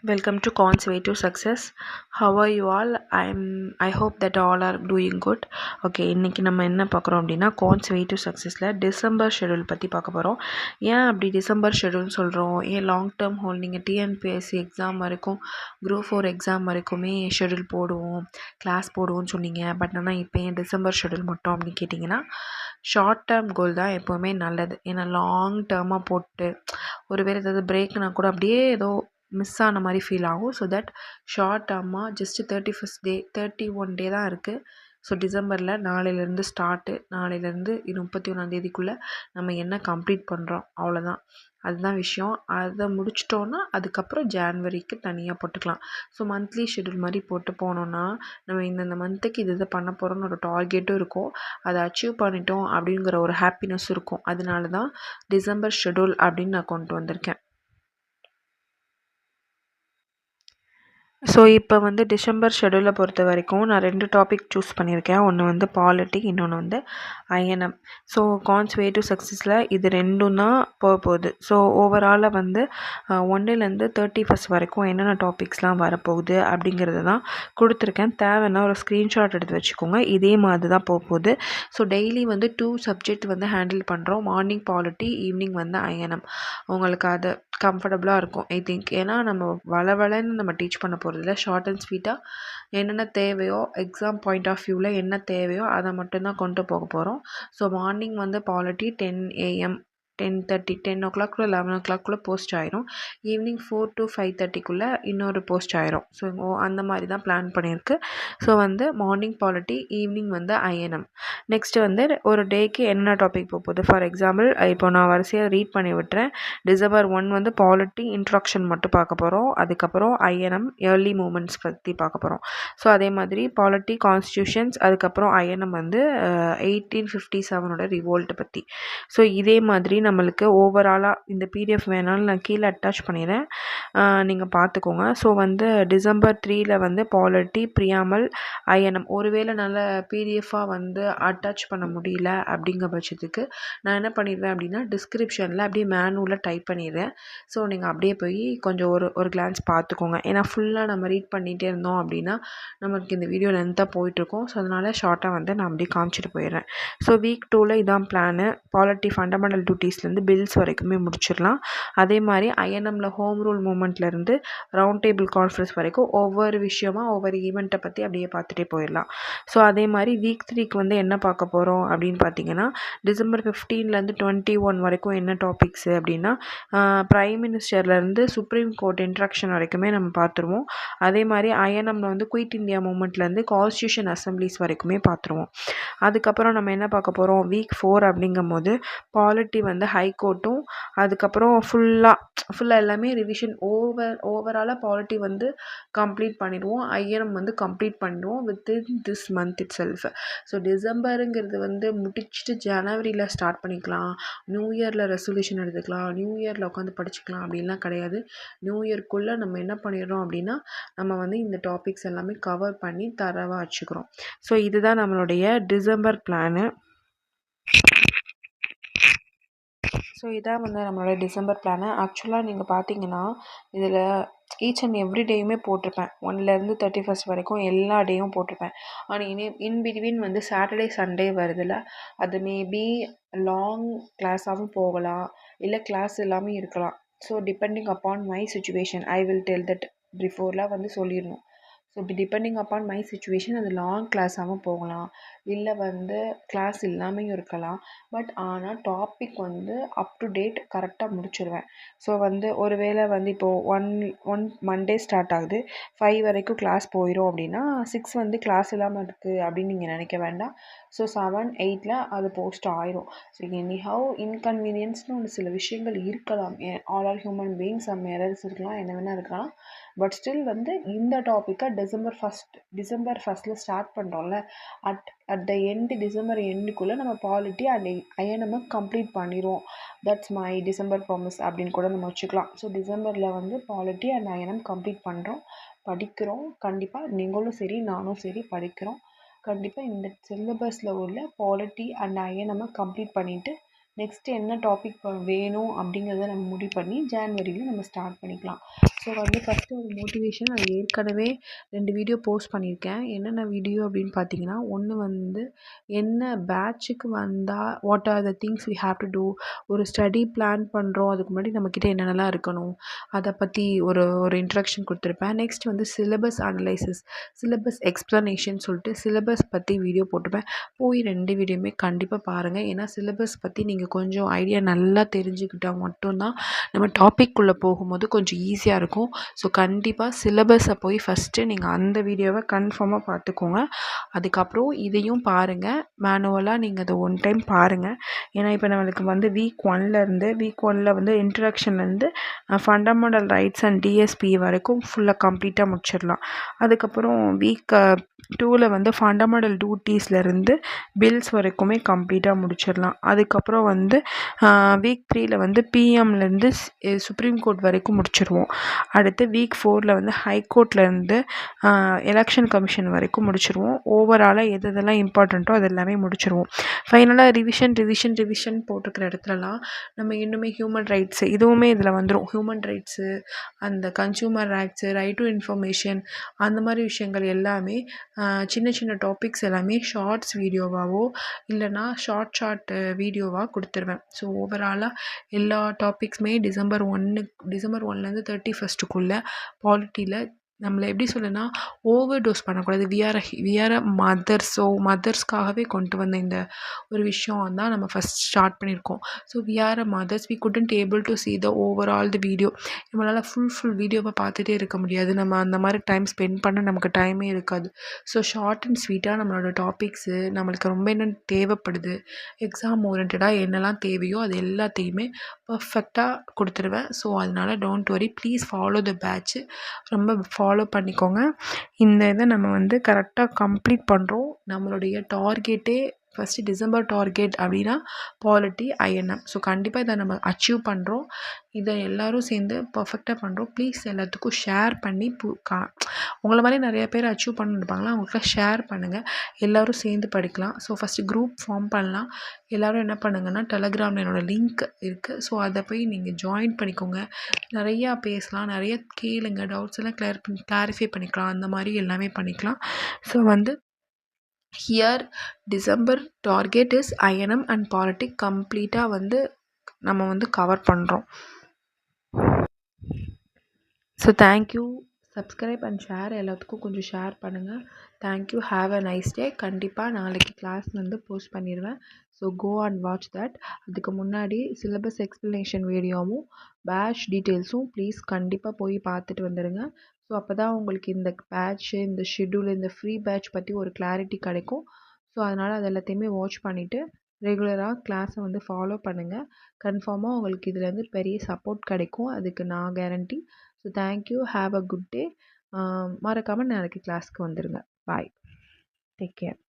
Welcome to Cons Way to Success. How are you all? I hope that all are doing good. Okay, இன்னைக்கு நம்ம என்ன பார்க்குறோம் அப்படின்னா Cons Way to Successல December schedule பற்றி பார்க்க போகிறோம். ஏன் அப்படி டிசம்பர் ஷெடியூல் சொல்கிறோம்? ஏன் லாங் டேர்ம் ஹோல் நீங்கள் டிஎன்பிஎஸ்சி எக்ஸாம் வரைக்கும் குரூப் 4 எக்ஸாம் வரைக்குமே ஷெடியூல் போடுவோம், கிளாஸ் போடுவோம்னு சொன்னீங்க. பட் ஆனால் இப்போ ஏன் டிசம்பர் ஷெடியூல் மட்டும் அப்படின்னு கேட்டிங்கன்னா, ஷார்ட் டேர்ம் கோல் தான் எப்போவுமே நல்லது. ஏன்னா லாங் டேர்மாக போட்டு ஒருவேளை ஏதாவது பிரேக்னா கூட அப்படியே ஏதோ மிஸ் ஆன மாதிரி ஃபீல் ஆகும். ஸோ தட் ஷார்ட் டேர்மாக ஜஸ்ட்டு 31 டே தான் இருக்குது. ஸோ டிசம்பரில் நாளையிலேருந்து நாளையிலேருந்து 31 நம்ம என்ன கம்ப்ளீட் பண்ணுறோம் அவ்வளோதான். அதுதான் விஷயம். அதை முடிச்சிட்டோன்னா அதுக்கப்புறம் ஜான்வரிக்கு தனியாக போட்டுக்கலாம். ஸோ மந்த்லி ஷெடியூல் மாதிரி போட்டு போனோன்னா நம்ம இந்த மந்த்துக்கு இது பண்ண போகிறோன்னு ஒரு டார்கெட்டும் இருக்கும். அதை அச்சீவ் பண்ணிட்டோம் அப்படிங்கிற ஒரு ஹாப்பினஸ் இருக்கும். அதனால தான் டிசம்பர் ஷெடியூல் அப்படின்னு நான் கொண்டு வந்திருக்கேன். ஸோ இப்போ டிசம்பர் ஷெடியூலை பொறுத்த வரைக்கும் நான் 2 டாபிக் சூஸ் பண்ணியிருக்கேன். ஒன்று பாலிட்டி, இன்னொன்று INM. So cons way to சக்ஸஸில் இது ரெண்டும் தான் போகுது. ஸோ ஓவராலாக 1லேருந்து 31 வரைக்கும் என்னென்ன டாபிக்ஸ்லாம் வரப்போகுது அப்படிங்கிறது தான் கொடுத்துருக்கேன். தேவைன்னா ஒரு ஸ்க்ரீன்ஷாட் எடுத்து வச்சுக்கோங்க. இதே மாதிரி தான் போகுது. ஸோ டெய்லி 2 சப்ஜெக்ட் ஹேண்டில் பண்ணுறோம். Morning polity, evening INM. உங்களுக்கு அது கம்ஃபர்டபுளாக இருக்கும் ஐ திங்க். ஏன்னா நம்ம வளவளன்னு நம்ம டீச் பண்ண போகிறதில்ல. ஷார்ட் அண்ட் ஸ்வீட்டாக என்னென்ன தேவையோ, எக்ஸாம் பாயிண்ட் ஆஃப் வியூவில் என்ன தேவையோ அதை மட்டும்தான் கொண்டு போக போகிறோம். So morning polity 10 AM 10:30 10 o'clock 11 o'clock post ஆயிரும். ஈவினிங் 4 to 5:30 இன்னொரு போஸ்ட் ஆயிரும். ஸோ அந்த மாதிரி தான் பிளான் பண்ணியிருக்கு. So morning polity, evening INM. Next ஒரு டேக்கு என்ன டாபிக் போகுது. ஃபார் எக்ஸாம்பிள் இப்போ நான் வரிசையாக ரீட் பண்ணி விட்டுறேன். டிசம்பர் 1 பாலிட்டி இன்ட்ரொடக்ஷன் மட்டும் பார்க்க போகிறோம். அதுக்கப்புறம் ஐஎன்எம் ஏர்லி மூமெண்ட்ஸ் பற்றி பார்க்க போகிறோம். ஸோ அதே மாதிரி பாலிட்டி கான்ஸ்டியூஷன்ஸ், அதுக்கப்புறம் ஐஎன்எம் 1857 ரிவோல்ட் பற்றி. ஸோ இதே மாதிரி நம்மளுக்கு ஓவராலாக இந்த பிடிஎஃப் வேணாலும் நான் கீழே அட்டாச் பண்ணிடுறேன், நீங்கள் பார்த்துக்கோங்க. ஸோ டிசம்பர் 3ல் பாலிட்டி, ப்ரியாமல், ஐஎன்எம். ஒருவேளை நல்ல பிடிஎஃபாக அட்டாச் பண்ண முடியல அப்படிங்கிற பட்சத்துக்கு நான் என்ன பண்ணிடுவேன் அப்படின்னா டிஸ்கிரிப்ஷனில் அப்படியே மேனுவலாக டைப் பண்ணிடுறேன். ஸோ நீங்கள் அப்படியே போய் கொஞ்சம் ஒரு கிளான்ஸ் பார்த்துக்கோங்க. ஏன்னா ஃபுல்லாக நம்ம ரீட் பண்ணிகிட்டே இருந்தோம் அப்படின்னா நமக்கு இந்த வீடியோ லென்த்தாக போயிட்டுருக்கோம். ஸோ அதனால் ஷார்ட்டாக நான் அப்படியே காமிச்சிட்டு போயிடுறேன். ஸோ வீக் 2ல் இதான் பிளானு. பாலிட்டி ஃபண்டமெண்டல் டியூட்டிஸ்லேருந்து பில்ஸ் வரைக்குமே முடிச்சிடலாம். அதே மாதிரி ஐஎன்எம்மில் ஹோம் ரூல் மூமெண்ட்லேருந்து ரவுண்ட் டேபிள் கான்ஃபரன்ஸ் வரைக்கும் ஒவ்வொரு விஷயமாக ஒவ்வொரு ஈவெண்ட்டை பற்றி அப்படியே பார்த்துட்டே போயிடலாம். ஸோ அதே மாதிரி வீக் 3க்கு என்ன பார்க்க போகிறோம் அப்படின்னு பார்த்தீங்கன்னா டிசம்பர் 15லேருந்து 21 வரைக்கும் என்ன டாபிக்ஸு அப்படின்னா ப்ரைம் மினிஸ்டர்லேருந்து சுப்ரீம் கோர்ட் இன்ட்ராக்ஷன் வரைக்குமே நம்ம பார்த்துருவோம். அதே மாதிரி ஐஎன்எம்மில் குயிட் இந்தியா மூமெண்ட்லேருந்து கான்ஸ்டியூஷன் அசம்பிளிஸ் வரைக்குமே பார்த்துருவோம். அதுக்கப்புறம் நம்ம என்ன பார்க்க போகிறோம் வீக் 4 அப்படிங்கும் போது பாலிட்டி ஹைகோர்ட்டும், அதுக்கப்புறம் ஃபுல்லாக எல்லாமே ரிவிஷன் ஓவராலாக பாலிட்டி கம்ப்ளீட் பண்ணிடுவோம். ஐஎன்எம் கம்ப்ளீட் பண்ணிடுவோம் within this month itself. So டிசம்பருங்கிறது முடிச்சுட்டு ஜனவரியில் ஸ்டார்ட் பண்ணிக்கலாம். நியூ இயரில் ரெசல்யூஷன் எடுத்துக்கலாம், நியூ இயரில் உட்காந்து படிச்சுக்கலாம் அப்படின்லாம் கிடையாது. நியூ இயர்க்குள்ளே நம்ம என்ன பண்ணிடுறோம் அப்படின்னா நம்ம இந்த டாபிக்ஸ் எல்லாமே கவர் பண்ணி தரவாக வச்சுக்கிறோம். ஸோ இதுதான் நம்மளுடைய டிசம்பர் பிளானு. ஸோ இதான் நம்மளோட டிசம்பர் பிளானு. ஆக்சுவலாக நீங்கள் பார்த்தீங்கன்னா இதில் ஈச் அண்ட் எவ்ரி டேயுமே போட்டிருப்பேன். 1லேருந்து 31 வரைக்கும் எல்லா டேயும் போட்டிருப்பேன். ஆனால் இன் பிட்வீன் சாட்டர்டே சண்டே வருதுல்ல, அது மேபி லாங் கிளாஸாகவும் போகலாம், இல்லை கிளாஸ் எல்லாமே இருக்கலாம். So depending upon my situation I will tell that பிஃபோர்லாம் சொல்லிடணும். So depending upon my situation அது லாங் கிளாஸாகவும் போகலாம், இல்லை கிளாஸ் இல்லாமையும் இருக்கலாம். பட் ஆனால் டாபிக் அப் டு டேட் கரெக்டாக முடிச்சிடுவேன். ஸோ ஒரு வேளை இப்போது ஒன் மண்டே ஸ்டார்ட் ஆகுது, 5 வரைக்கும் கிளாஸ் போயிடும் அப்படின்னா 6 கிளாஸ் இல்லாமல் இருக்குது அப்படின்னு நீங்கள் நினைக்க வேண்டாம். ஸோ 7 8ல் அது போஸ்ட் ஆயிரும். ஸோ எனிஹவ் இன்கன்வீனியன்ஸ்னு சில விஷயங்கள் இருக்கலாம். All are human beings, some errors இருக்கலாம், என்ன வேணால் இருக்கலாம். பட் ஸ்டில் இந்த டாப்பிக்கை டிசம்பர் 1 ஸ்டார்ட் பண்ணுறோம்ல, அட் த எண்டு டிசம்பர் எண்டுக்குள்ளே நம்ம பாலிட்டி அண்ட் ஐஎன்எம்மை கம்ப்ளீட் பண்ணிடுவோம். தட்ஸ் மை டிசம்பர் ப்ராமிஸ் அப்படின்னு கூட நம்ம வச்சுக்கலாம். ஸோ டிசம்பரில் பாலிட்டி அண்ட் ஐஎன்எம் கம்ப்ளீட் பண்ணுறோம், படிக்கிறோம். கண்டிப்பாக நீங்களும் சரி நானும் சரி படிக்கிறோம். கண்டிப்பாக இந்த சிலபஸில் உள்ள பாலிட்டி அண்ட் ஐஎன்எம்மை கம்ப்ளீட் பண்ணிவிட்டு நெக்ஸ்ட்டு என்ன டாபிக் வேணும் அப்படிங்கிறத நம்ம முடிவு பண்ணி ஜான்வரியில் நம்ம ஸ்டார்ட் பண்ணிக்கலாம். ஸோ வந்து ஃபஸ்ட்டு ஒரு மோட்டிவேஷன் அது ஏற்கனவே 2 வீடியோ போஸ்ட் பண்ணியிருக்கேன். என்னென்ன வீடியோ அப்படின்னு பார்த்தீங்கன்னா, ஒன்று வந்து என்ன பேட்சுக்கு வந்தால் what are the things we have to do, ஒரு ஸ்டடி பிளான் பண்ணுறோம் அதுக்கு முன்னாடி நம்மக்கிட்ட என்னென்னலாம் இருக்கணும், அதை பற்றி ஒரு ஒரு இன்ட்ரடக்ஷன் கொடுத்துருப்பேன். நெக்ஸ்ட் வந்து சிலபஸ் அனலைசிஸ், சிலபஸ் எக்ஸ்ப்ளனேஷன் சொல்லிட்டு சிலபஸ் பற்றி வீடியோ போட்டிருப்பேன். போய் 2 வீடியோவுமே கண்டிப்பாக பாருங்கள். ஏன்னா சிலபஸ் பற்றி நீங்கள் கொஞ்சம் ஐடியா நல்லா தெரிஞ்சுக்கிட்டால் மட்டும்தான் நம்ம டாபிக்குள்ளே போகும்போது கொஞ்சம் ஈஸியாக இருக்கும். ஸோ கண்டிப்பாக சிலபஸை போய் ஃபஸ்ட்டு நீங்கள் அந்த வீடியோவை கன்ஃபார்மாக பார்த்துக்கோங்க. அதுக்கப்புறம் இதையும் பாருங்கள், மேனுவலாக நீங்கள் அதை ஒன் டைம் பாருங்கள். ஏன்னா இப்போ நம்மளுக்கு வந்து வீக் 1ல் வந்து இன்ட்ரடக்ஷன்லேருந்து ஃபண்டமெண்டல் ரைட்ஸ் அண்ட் டிஎஸ்பி வரைக்கும் ஃபுல்லாக கம்ப்ளீட்டாக முடிச்சிடலாம். அதுக்கப்புறம் வீக் 2ல் வந்து ஃபண்டமெண்டல் டியூட்டிஸ்லேருந்து பில்ஸ் வரைக்குமே கம்ப்ளீட்டாக முடிச்சிடலாம். அதுக்கப்புறம் வந்து வீக் 3ல் வந்து பிஎம்லேருந்து சுப்ரீம் கோர்ட் வரைக்கும் முடிச்சிடுவோம். அடுத்து வீக் 4ல் வந்து ஹைகோர்ட்லேருந்து எலெக்ஷன் கமிஷன் வரைக்கும் முடிச்சிடுவோம். ஓவராலாக எது எதெல்லாம் இம்பார்ட்டண்ட்டோ அது எல்லாமே முடிச்சிடுவோம். ஃபைனலாக ரிவிஷன் போட்டிருக்கிற இடத்துலலாம் நம்ம இன்னுமே ஹியூமன் ரைட்ஸு இதுவுமே இதில் வந்துடும். ஹியூமன் ரைட்ஸு, அந்த consumer rights, right to information, அந்த மாதிரி விஷயங்கள் எல்லாமே சின்ன சின்ன டாபிக்ஸ் எல்லாமே ஷார்ட்ஸ் வீடியோவாகவோ இல்லைனா ஷார்ட் வீடியோவாக கொடுத்துருவேன். ஸோ ஓவராலாக எல்லா டாபிக்ஸுமே டிசம்பர் 1லேருந்து 31க்குள்ளே பாலிட்டியில் நம்மளை எப்படி சொல்லணும்னா ஓவர் டோஸ் பண்ணக்கூடாது. We are a mothers. So மதர்ஸ்க்காகவே கொண்டு வந்த இந்த ஒரு விஷயம் தான் நம்ம ஃபஸ்ட் ஸ்டார்ட் பண்ணியிருக்கோம். So we are a mothers, we couldn't able to see the overall the video. நம்மளால் ஃபுல் வீடியோவை பார்த்துட்டே இருக்க முடியாது. நம்ம அந்த மாதிரி டைம் ஸ்பெண்ட் பண்ண நமக்கு டைமே இருக்காது. ஸோ ஷார்ட் அண்ட் ஸ்வீட்டாக நம்மளோட டாபிக்ஸு நம்மளுக்கு ரொம்ப என்ன தேவைப்படுது, எக்ஸாம் ஓரியன்டாக என்னெல்லாம் தேவையோ அது எல்லாத்தையுமே பர்ஃபெக்டாக கொடுத்துருவேன். ஸோ அதனால் don't worry, please follow the batch. ரொம்ப ஃபாலோ பண்ணிக்கோங்க. இந்த இதை நம்ம வந்து கரெக்டாக கம்ப்ளீட் பண்ணுறோம். நம்மளுடைய டார்கெட்டே ஃபஸ்ட்டு டிசம்பர் டார்கெட் அப்படின்னா பாலிட்டி ஐஎன்எம். ஸோ கண்டிப்பாக இதை நம்ம அச்சீவ் பண்ணுறோம். இதை எல்லோரும் சேர்ந்து பர்ஃபெக்டாக பண்ணுறோம். ப்ளீஸ் எல்லாத்துக்கும் ஷேர் பண்ணி உங்களை மாதிரி நிறைய பேர் அச்சீவ் பண்ணிருப்பாங்களா, அவங்களுக்குலாம் ஷேர் பண்ணுங்கள். எல்லோரும் சேர்ந்து படிக்கலாம். ஸோ ஃபஸ்ட்டு குரூப் ஃபார்ம் பண்ணலாம். எல்லோரும் என்ன பண்ணுங்கன்னா டெலகிராமில் என்னோடய லிங்க் இருக்குது. ஸோ அதை போய் நீங்கள் ஜாயின் பண்ணிக்கோங்க. நிறையா பேசலாம், நிறைய கேளுங்க, டவுட்ஸ் எல்லாம் கிளாரிஃபை பண்ணிக்கலாம். அந்த மாதிரி எல்லாமே பண்ணிக்கலாம். ஸோ வந்து here December target is INM and பாலிட்டிக் கம்ப்ளீட்டாக வந்து நம்ம வந்து கவர் பண்ணுறோம். So thank you. Subscribe and share, எல்லாத்துக்கும் கொஞ்சம் ஷேர் பண்ணுங்கள். Thank you. Have a nice day. கண்டிப்பாக நாளைக்கு கிளாஸ் வந்து போஸ்ட் பண்ணிடுவேன். So go and watch that. அதுக்கு முன்னாடி சிலபஸ் எக்ஸ்ப்ளனேஷன் வீடியோவும் பேட்ச் டீட்டெயில்ஸும் ப்ளீஸ் கண்டிப்பாக போய் பார்த்துட்டு வந்துடுங்க. ஸோ அப்போ தான் உங்களுக்கு இந்த பேட்ச்சு, இந்த ஷெட்யூல், இந்த ஃப்ரீ பேட்ச் பற்றி ஒரு கிளாரிட்டி கிடைக்கும். ஸோ அதனால் அது எல்லாத்தையுமே வாட்ச் பண்ணிவிட்டு ரெகுலராக கிளாஸை வந்து ஃபாலோ பண்ணுங்கள். கன்ஃபார்மாக உங்களுக்கு இதுலேருந்து பெரிய சப்போர்ட் கிடைக்கும், அதுக்கு நான் guarantee. So thank you. Have a good day. மறக்காமல் நாளைக்கு கிளாஸ்க்கு வந்துடுங்க. பாய். Take care.